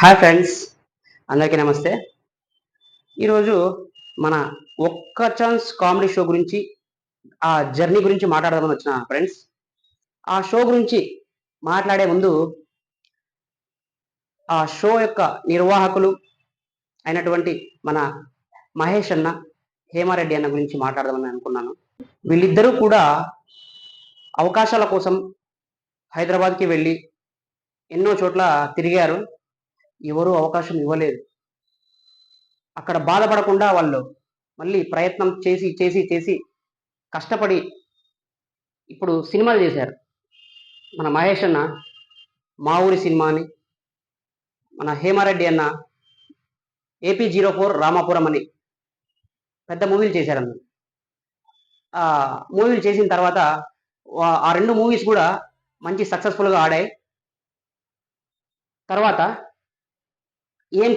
Hi friends, అందరికీ నమస్తే. ఈరోజు మన ఒక్క ఛాన్స్ కామెడీ షో గురించి, ఆ జర్నీ గురించి మాట్లాడదామని వచ్చిన ఫ్రెండ్స్. ఆ షో గురించి మాట్లాడే ముందు ఆ షో యొక్క నిర్వాహకులు అయినటువంటి మన మహేష్ అన్న, హేమారెడ్డి అన్న గురించి మాట్లాడదామని అనుకున్నాను. వీళ్ళిద్దరూ కూడా అవకాశాల కోసం హైదరాబాద్కి వెళ్ళి ఎన్నో చోట్ల తిరిగారు. ఎవరూ అవకాశం ఇవ్వలేదు. అక్కడ బాధపడకుండా వాళ్ళు మళ్ళీ ప్రయత్నం చేసి చేసి చేసి కష్టపడి ఇప్పుడు సినిమాలు చేశారు. మన మహేష్ అన్న మా ఊరి సినిమా అని, మన హేమారెడ్డి అన్న AP04 రామాపురం అని పెద్ద మూవీలు చేశారన్న. ఆ మూవీలు చేసిన తర్వాత ఆ రెండు మూవీస్ కూడా మంచి సక్సెస్ఫుల్గా ఆడాయి. తర్వాత ఏం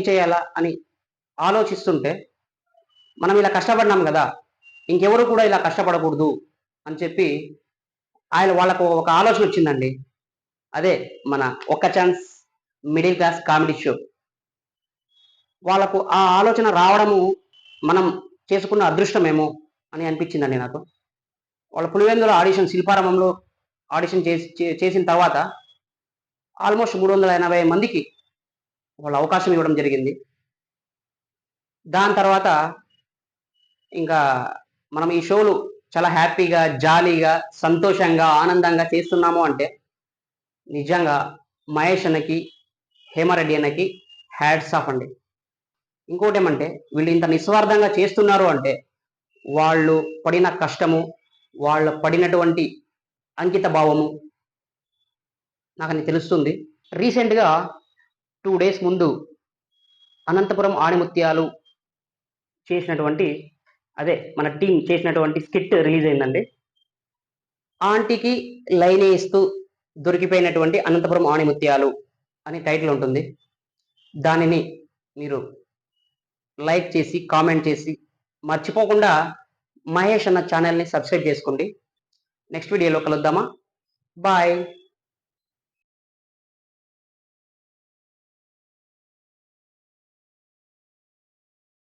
చేయాలా అని ఆలోచిస్తుంటే మనం ఇలా కష్టపడినాం కదా, ఇంకెవరు కూడా ఇలా కష్టపడకూడదు అని చెప్పి వాళ్ళకు ఒక ఆలోచన వచ్చిందండి. అదే మన ఒక్క chance middle class comedy show. వాళ్ళకు ఆ ఆలోచన రావడము మనం చేసుకున్న అదృష్టమేమో అని అనిపించిందండి నాకు. వాళ్ళ పులివెందుల ఆడిషన్, శిల్పారామంలో ఆడిషన్ చేసిన తర్వాత ఆల్మోస్ట్ 380 మందికి వాళ్ళ అవకాశం ఇవ్వడం జరిగింది. దాని తర్వాత ఇంకా మనం ఈ షోలు చాలా హ్యాపీగా, జాలీగా, సంతోషంగా, ఆనందంగా చేస్తున్నాము అంటే నిజంగా మహేష్ అన్నకి, హేమారెడ్డి అన్నకి హ్యాట్స్ ఆఫ్ అండి. ఇంకోటి ఏమంటే, వీళ్ళు ఇంత నిస్వార్థంగా చేస్తున్నారు అంటే వాళ్ళు పడిన కష్టము, వాళ్ళు పడినటువంటి అంకిత భావము నాకని తెలుస్తుంది. రీసెంట్గా 2 days ముందు అనంతపురం ఆణిముత్యాలు చేసినటువంటి, అదే మన టీం చేసినటువంటి స్కిట్ రిలీజ్ అయిందండి. ఆంటీకి లైన్ ఇస్తూ దొరికిపోయినటువంటి అనంతపురం ఆణిముత్యాలు అని టైటిల్ ఉంటుంది. దానిని మీరు లైక్ చేసి, కామెంట్ చేసి, మర్చిపోకుండా మహేష్ అన్న ఛానల్ని సబ్స్క్రైబ్ చేసుకోండి. నెక్స్ట్ వీడియోలో కలుద్దామా? బాయ్.